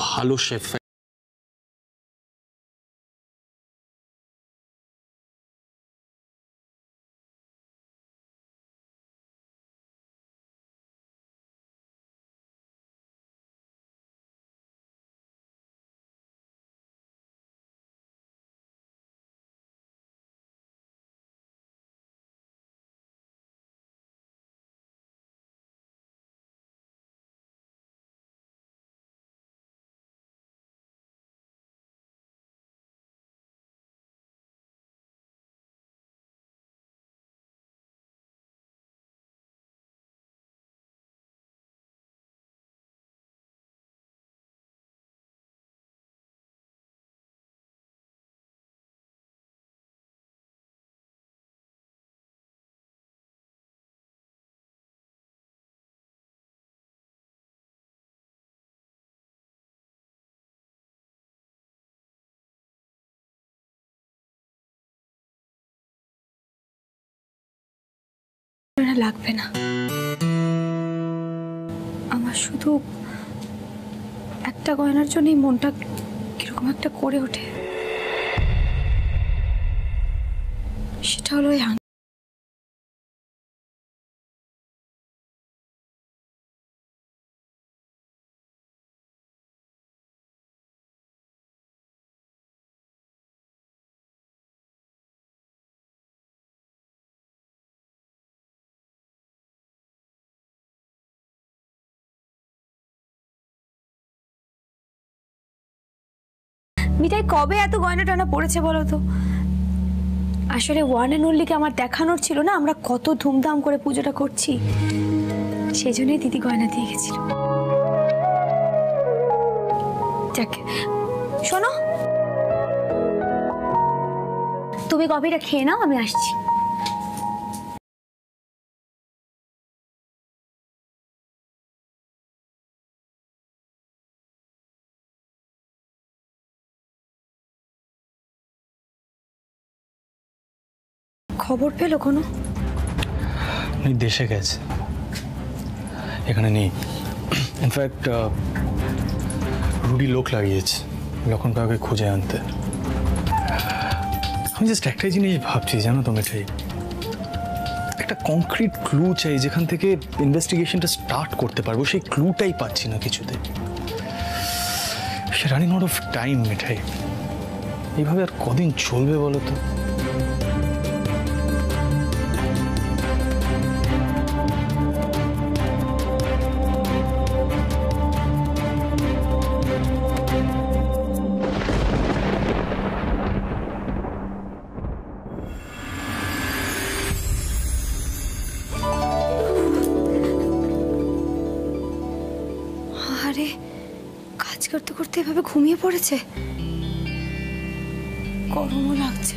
ভালো শেফ। লাগবে না, আমার শুধু একটা গয়নার জন্যই মনটা কিরকম একটা করে ওঠে। সেটা হলো ওই মিঠাই কবে এত গয়না টানা পড়েছে বলো তো? আসলে ওয়ান অ্যান্ড অনলিকে আমার দেখানোর ছিল না আমরা কত ধুমধাম করে পুজোটা করছি, সেই জন্যই দিদি গয়না দিয়ে গেছিল। যাক, শোনো, তুমি কফিটা খেয়ে নাও, আমি আসছি। খবর পেলো কোনো? দেশে গেছে, এখানে নেই। ইনফ্যাক্ট রুডি লোক লাগিয়েছে লক্ষণ কাউকে খুঁজে আনতে। আমি জাস্ট একটাই জিনিস ভাবছি, জানো তো মিঠাই, একটা কংক্রিট ক্লু চাই যেখান থেকে ইনভেস্টিগেশনটা স্টার্ট করতে পারবো। সেই ক্লুটাই পাচ্ছি না কিছুতে। রানিং আউট অফ টাইম মিঠাই, এইভাবে আর কদিন চলবে বলো তো? আরে কাজ করতে করতে এভাবে ঘুমিয়ে পড়েছে, গরমও লাগছে।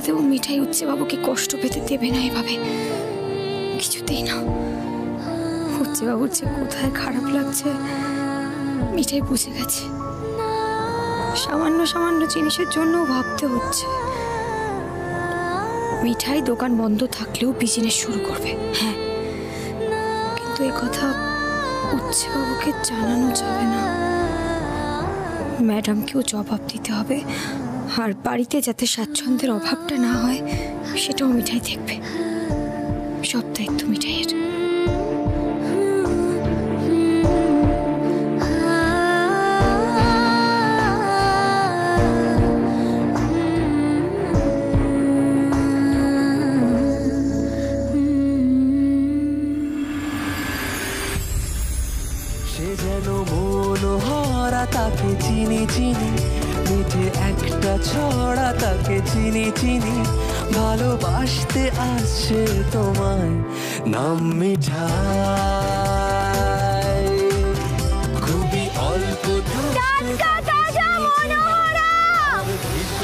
বোঝাতেও মিঠাই উচ্চে বাবুকে কষ্ট পেতে দেবে না এভাবে, কিছুতেই না। উচ্চে বাবুর যে কোথায় খারাপ লাগছে মিঠাই বুঝে গেছে। সামান্য সামান্য জিনিসের জন্য ভাবতে হচ্ছে। মিঠাই দোকান বন্ধ থাকলেও বিজনেস শুরু করবে, হ্যাঁ, কিন্তু এ কথা উচ্চে বাবুকে জানানো যাবে না। ম্যাডামকেও জবাব দিতে হবে, আর বাড়িতে যাতে স্বাচ্ছন্দ্যের অভাবটা না হয় সেটাও মিঠাই দেখবে। সব দায়িত্ব মিঠাইয়ের। সে যেন মনোহরা, তাকে চিনি চিনি, মিঠে একটা ছড়া, তাকে চিনি চিনি, ভালোবাসতে আসছে তোমায়, নাম মিঠাই। খুবই অল্প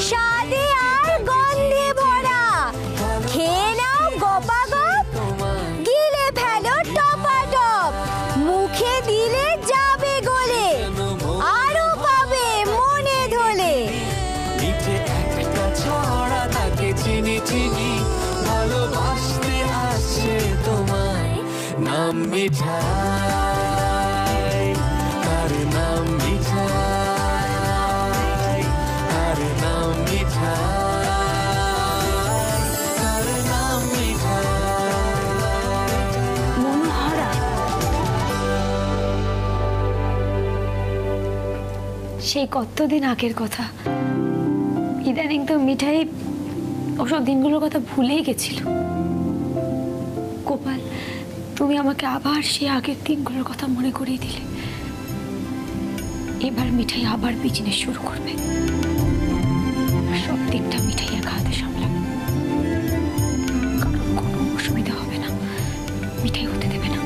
স্বাদে আর গন্ধে ভরা, খেয়ে নাও গপাগপ, গিলে ফেলো টপাটপ, মুখে দিলে যাবে গলে, আরো পাবে মনে ধরে। মিঠে একটা ছড়া, তাকে চিনি চিনি, ভালোবাসতে আসছে তোমায়, নাম মিঠাই। তার নাম মিঠাই, তার নাম মিঠাই, তার নাম মিঠাই। মনোহরা, সেই কতদিন আগের কথা। ইদানিং তো মিঠাই ওসব দিনগুলোর কথা ভুলেই গেছিল। গোপাল, তুমি আমাকে আবার সেই আগের দিনগুলোর কথা মনে করিয়ে দিলে। এবার মিঠাই আবার বিজনেস শুরু করবে, সব দিকটা মিঠাই একা হাতে সামলাবে। কারণ কোনো অসুবিধা হবে না, মিঠাই হতে দেবে না।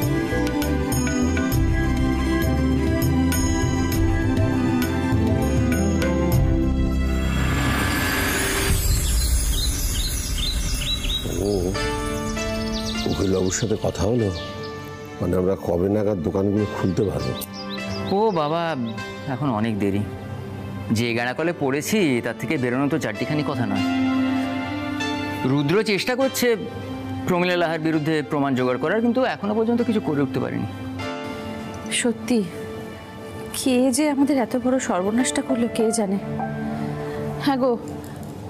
উকিলবাবুর সাথে কথা হলো, মানে আমরা কবে নাগাদ দোকানগুলো খুলতে পারবো? ও বাবা, এখন অনেক দেরি। যে গাড়াকলে পড়েছি তার থেকে বেরোনো তো চারটিখানি কথা নয়। রুদ্র চেষ্টা করছে প্রমীলা লাহার বিরুদ্ধে প্রমাণ জোগাড় করার, কিন্তু এখনো পর্যন্ত কিছু করে উঠতে পারেনি। সত্যি কে যে আমাদের এত বড় সর্বনাশটা করলো কে জানে। হ্যাঁ গো,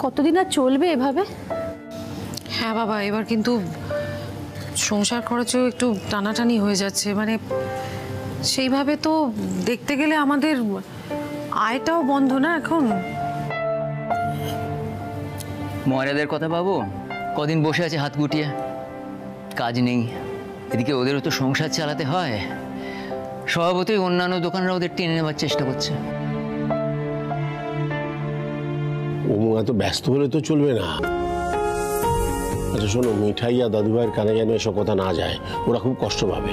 কতদিন আর চলবে এভাবে? হ্যাঁ বাবা, এবার কিন্তু সংসার খরচেও একটু টানাটানি হয়ে যাচ্ছে। মানে সেইভাবে তো দেখতে গেলে আমাদের আয়টাও বন্ধ না এখন। ময়রাদের কথা ভাবো, কদিন বসে আছে হাত গুটিয়ে, কাজ নেই। এদিকে ওদেরও তো সংসার চালাতে হয়। স্বভাবতই অন্যান্য দোকানরা ওদের টেনে নেবার চেষ্টা করছে। ও এত ব্যস্ত হলে তো চলবে না। আচ্ছা শোনো, মিঠাই আর দাদুভাইয়ের কানে যেন এসব কথা না যায়, ওরা খুব কষ্ট পাবে।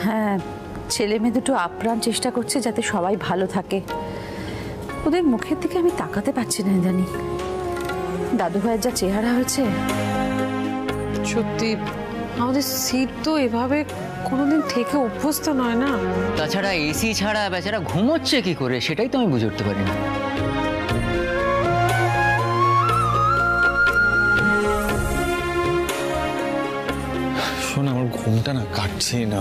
হ্যাঁ, ছেলে মেয়ে দুটো আপ্রাণ চেষ্টা করছে যাতে সবাই ভালো থাকে। ওদের মুখের দিকে আমি তাকাতে পারছি না জানি। দাদু ভাইয়ের যা চেহারা হয়েছে। সত্যি আমাদের সিট তো এভাবে কোনোদিন থেকে অভ্যস্ত নয় না। তাছাড়া এসি ছাড়া বেচারা ঘুমোচ্ছে কি করে সেটাই তো আমি বুঝে উঠতে পারি না। শোন, আমার ঘুমটা না কাটছে না।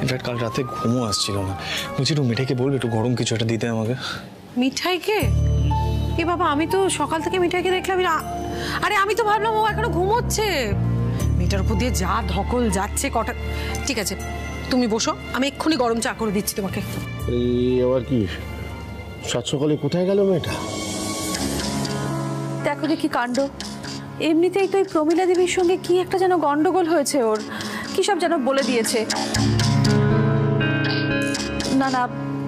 ইনফ্যাক্ট কাল রাতে ঘুমও আসছিল না। বলছি একটু মিঠাইকে বলবি একটু গরম কিছু একটা দিতে আমাকে। মিঠাইকে? এ বাবা, আমি তো সকাল থেকে মিঠাইকে দেখলাম। আরে আমি তো ভাবলাম ও এখনো ঘুমোচ্ছে। মিটার উপর দিয়ে যা ধকল যাচ্ছে কটা। ঠিক আছে, তুমি বসো, আমি এক্ষুনি গরম চা করে দিচ্ছি তোমাকে। এই আবার কি সাত সকালে কোথায় গেল মেয়েটা? দেখো দেখি কাণ্ড। এমনিতেই তো এই প্রমীলা দেবীর সঙ্গে কি একটা যেন গন্ডগোল হয়েছে ওর, কি সব যেন বলে দিয়েছে। না না,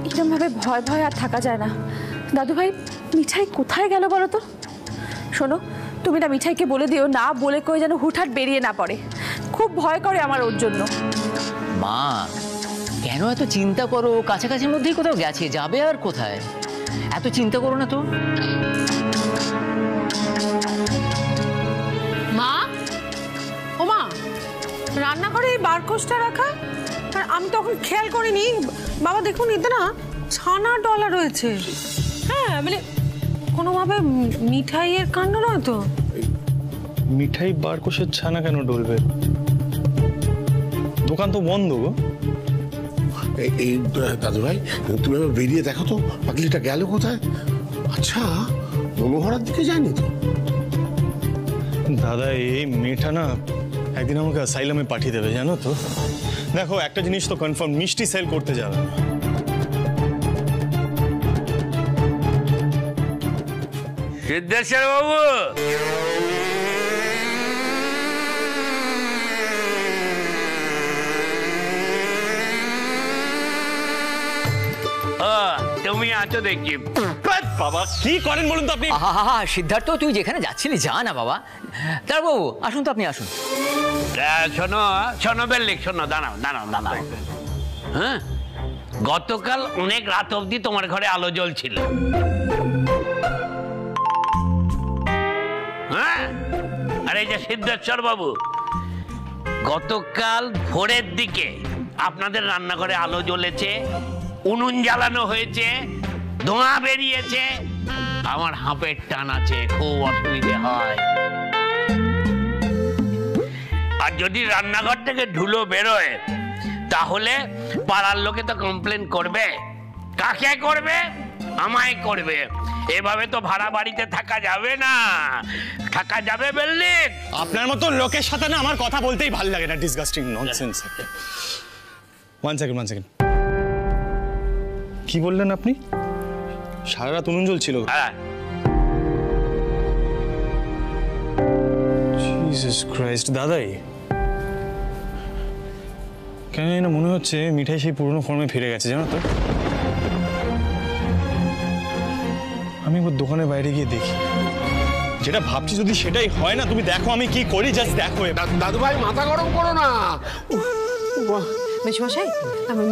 এরকম ভাবে ভয় ভয় আর থাকা যায় না। দাদু ভাই, মিঠাই কোথায় গেল বলো তো? শোনো, তুমি না মিঠাইকে বলে দিও, না বলে কই যেন হুটহাট বেরিয়ে না পড়ে। খুব ভয় করে আমার ওর জন্য। মা, কেন এত চিন্তা করো? কাছাকাছির মধ্যেই কোথাও গেছে, যাবে আর কোথায়? এত চিন্তা করো না তো। রান্নাঘরে এই বারকোশটা রাখা? আর আমি তখন খেয়াল করিনি। বাবা দেখুন, এতে না ছানা ডলা রয়েছে। হ্যাঁ মানে কোনোভাবে মিঠাইয়ের কাণ্ড নয় তো? মিঠাই বারকোশের ছানা কেন ডলবে? দোকান তো বন্ধ গো। এই দাদু ভাই, তুমি এবার বেরিয়ে দেখো তো পাগলিটা গেল কোথায়। আচ্ছা, মনোহরার দিকে যায়নি তো? দাদা, এই মেয়েটা না একদিন আমাকে অ্যাসাইলামে পাঠিয়ে দেবে, জানো তো। দেখো, একটা জিনিস তো কনফার্ম, মিষ্টি সেল করতে যাবে না। সিদ্ধেশ্বর বাবু, তুমি আছো দেখি। বাবা কি করেন বলুন তো আপনি? আহা সিদ্ধার্থ, তুই যেখানে যাচ্ছিলি যা না বাবা। তার বাবু আসুন তো, আপনি আসুন। শোনো শোনো বেল্লিক, শোনো, দাঁড়াও দাঁড়াও দাঁড়াও। হ্যাঁ, গতকাল অনেক রাত অবধি তোমার ঘরে আলো জ্বলছিল। হ্যাঁ, আর এই যে সিদ্ধেশ্বর বাবু, গতকাল ভোরের দিকে আপনাদের রান্নাঘরে আলো জ্বলেছে, উনুন জ্বালানো হয়েছে, ধোঁয়া বেরিয়েছে। আমার হাঁপের টান আছে, খুব অসুবিধে হয়। আর যদি রান্নাঘর থেকে ধুলো বেরোয় তাহলে পাড়ার লোকে তো কমপ্লেন করবে। কাকে করবে? আমায় করবে। এভাবে তো ভাড়া বাড়িতে থাকা যাবে না। থাকা যাবে বেল্লিক? আপনার মতো লোকের সাথে না আমার কথা বলতেই ভালো লাগে না। Disgusting nonsense. One second. কি বললেন আপনি? সারা রাত উনুন জ্বলছিল? হ্যাঁ। জিসাস ক্রাইস্ট, দাদাই কেন না মনে হচ্ছে মিঠাই সেই পুরনো ফর্মে ফিরে গেছে, জানো তো। আমি একবার দোকানের বাইরে গিয়ে দেখি। যেটা ভাবছি যদি সেটাই হয় না, তুমি দেখো আমি কি করি, জাস্ট দেখো। দাদু ভাই, মাথা গরম করো না।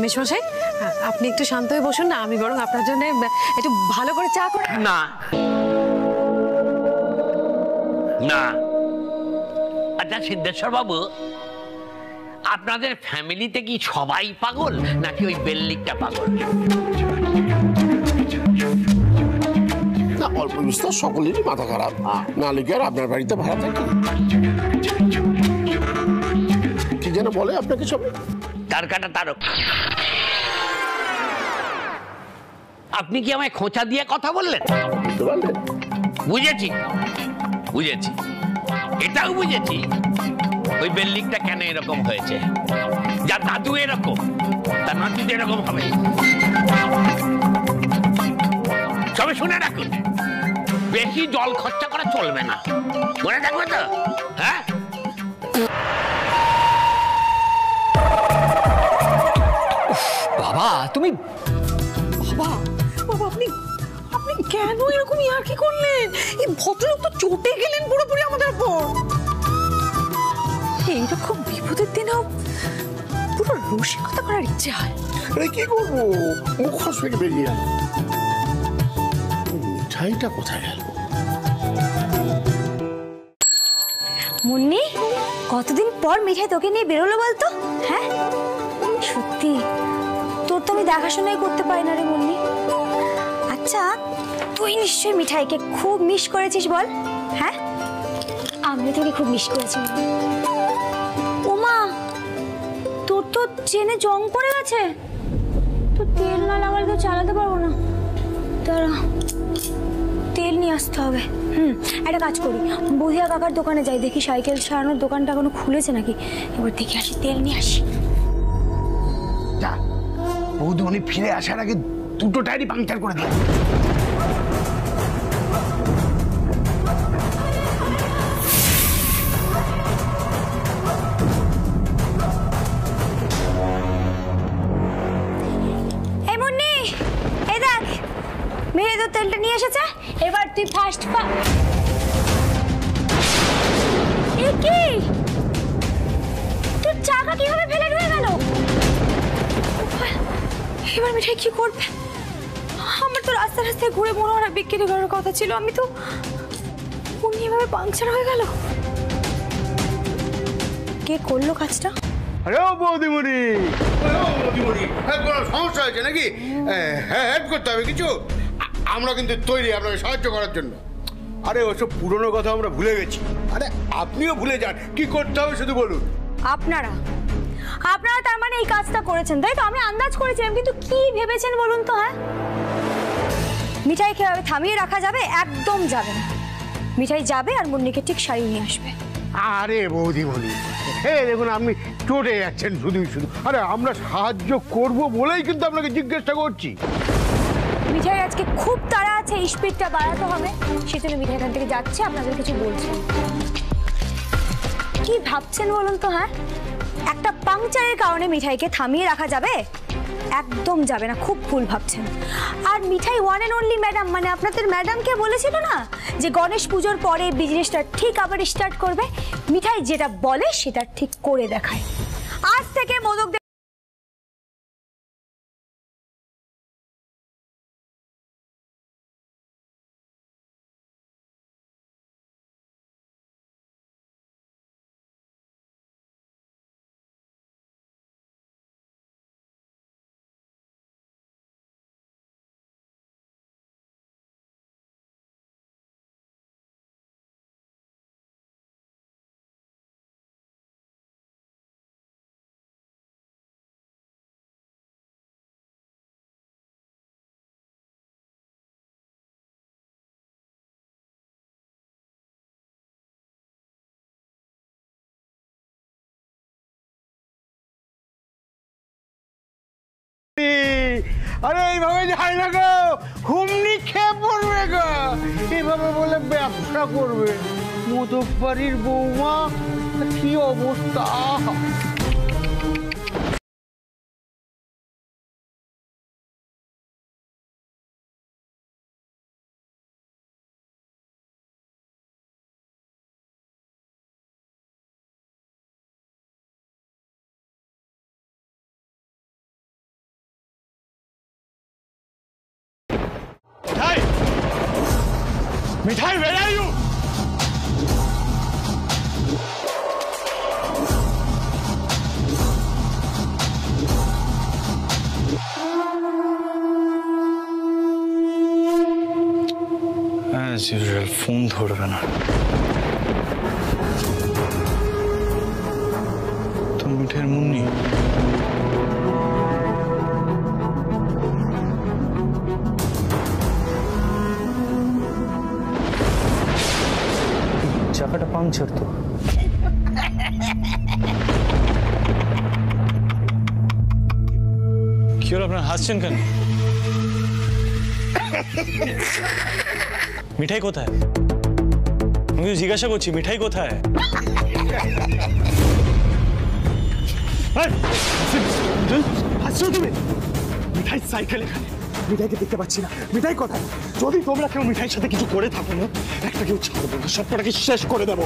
মেশমশাই, আপনি একটু শান্ত হয়ে বসুন না। আমি বরং আপনার জন্য একটু ভালো করে চা করে। না না। আচ্ছা সিদ্ধেশ্বর বাবু, আপনাদের ফ্যামিলিতে কি সবাই পাগল নাকি ওই বেল্লিকটা পাগল? না, অল্প বিস্তর সকলেরই মাথা খারাপ। না লিখে আর আপনার বাড়িতে ভাড়া থাকে কি যেন বলে আপনাকে সব? তার কাটা তারক। আপনি কি আমায় খোঁচা দিয়ে কথা বললেন? বুঝতে পারলেন? বুঝেছি। এটাও বুঝেছি ওই বেল্লিকটা কেন এরকম হয়েছে। যা দাদু এরকম, তার নাতি এরকম হবে। সবে শুনে রাখুন, বেশি জল খরচা করা চলবে না। মনে থাকবে তো? হ্যাঁ। বাবা তুমি, বাবা আপনি কেন এরকম ইয়ার্কি করলেন? এই ভদ্রলোক তো চটে গেলেন পুরোপুরি আমাদের উপর। এইরকম বিপদের দিনেও পুরো রসিকতা করার ইচ্ছে হয়। আরে কি করবো, মুখ খস থেকে বেরিয়ে গেল। মিঠাইটা কোথায় গেল? মুন্নি, কতদিন পর মিঠাই তোকে নিয়ে বেরোলো বলতো? হ্যাঁ সত্যি, তোর তো আমি দেখাশোনাই করতে পারি না রে মুন্নি। আচ্ছা, তুই নিশ্চয়ই মিঠাইকে খুব মিস করেছিস বল? হ্যাঁ, আমি তোকে খুব মিস করেছি। ওমা, তোর তো চেনে জং পড়ে গেছে। তো তেল না লাগালে তো চালাতে পারবো না। দাঁড়া, তেল নিয়ে আসতে হবে। একটা কাজ করি, বুধিয়া কাকার দোকানে যাই, দেখি সাইকেল সারানোর দোকানটা এখনো খুলেছে নাকি। এবার দেখে আসি, তেল নিয়ে আসি। বৌদি ফিরে আসার আগে দুটো টায়ারই পাংচার করে দিই। এই মুন্নি, এই দেখ, মেয়ে তো তেলটা নিয়ে এসেছে। এবার তুই ফার্স্ট কি তোর চাকা কিভাবে ফেলে ঢুকে গেল? এবার মিঠাই কি করবে? আমার তো রাস্তা রাস্তায় ঘুরে মনোহরা বিক্রি করার কথা ছিল। আমি তো এভাবে পাংচার হয়ে গেল। কে করলো কাজটা? আরে ও বৌদিমণি, কোনো সমস্যা হয়েছে নাকি? হেল্প করতে হবে কিছু? আমরা কিন্তু তৈরি আপনাকে সাহায্য করার জন্য। আরে ওসব পুরনো কথা আমরা ভুলে গেছি। আরে আপনিও ভুলে যান, কি করতে হবে শুধু বলুন। আপনারা তার মানে এই কাজটা করেছেন, তাই তো? আমি আন্দাজ করেছিলাম, কিন্তু কি ভেবেছেন বলুন তো? হ্যাঁ, মিঠাই কিভাবে থামিয়ে রাখা যাবে? একদম যাবে না। মিঠাই যাবে আর মুন্নিকে ঠিক সারিয়ে নিয়ে আসবে। আরে বৌদিমণি, দেখুন আপনি চটে যাচ্ছেন শুধু শুধু। আরে আমরা সাহায্য করব বলেই কিন্তু আপনাকে জিজ্ঞাসা করছি। মিঠাই আজকে খুব তাড়া আছে, স্পিডটা বাড়াতে হবে, সেজন্য মিঠাই এখান থেকে যাচ্ছে, আপনাদের কিছু বলছে। কি ভাবছেন বলুন তো? হ্যাঁ, একটা পাংচারের কারণে মিঠাইকে থামিয়ে রাখা যাবে? একদম যাবে না, খুব ভুল ভাবছেন। আর মিঠাই ওয়ান অ্যান্ড অনলি ম্যাডাম, মানে আপনাদের ম্যাডামকে বলেছিল না যে গণেশ পুজোর পরে বিজনেসটা ঠিক আবার স্টার্ট করবে। মিঠাই যেটা বলে সেটা ঠিক করে দেখায়। আজ থেকে মোদক আরে এইভাবে যায় না গো, হুমনি খেয়ে পড়বে গো। এইভাবে বলে ব্যবসা করবে? মোদক বাড়ির বৌমা, কি অবস্থা! মিঠাই, where are you? As usual, phone ধরবে না। তো মিঠাইয়ের মুন্নি চাকাটা পাংচার তো। কি হলো, আপনার হাসছেন কেন? মিঠাই কোথায়? আমি জিজ্ঞাসা করছি, মিঠাই কোথায়? হাসছো তুমি? মিঠাই সাইকেল এখানে, মিঠাইকে দেখতে পাচ্ছি না। মিঠাই কোথায়? যদি তোমরা কেউ মিঠাইয়ের সাথে কিছু করে থাকো না, একটা কেউ ছাড়বো না, সবকটাকে শেষ করে দেবো।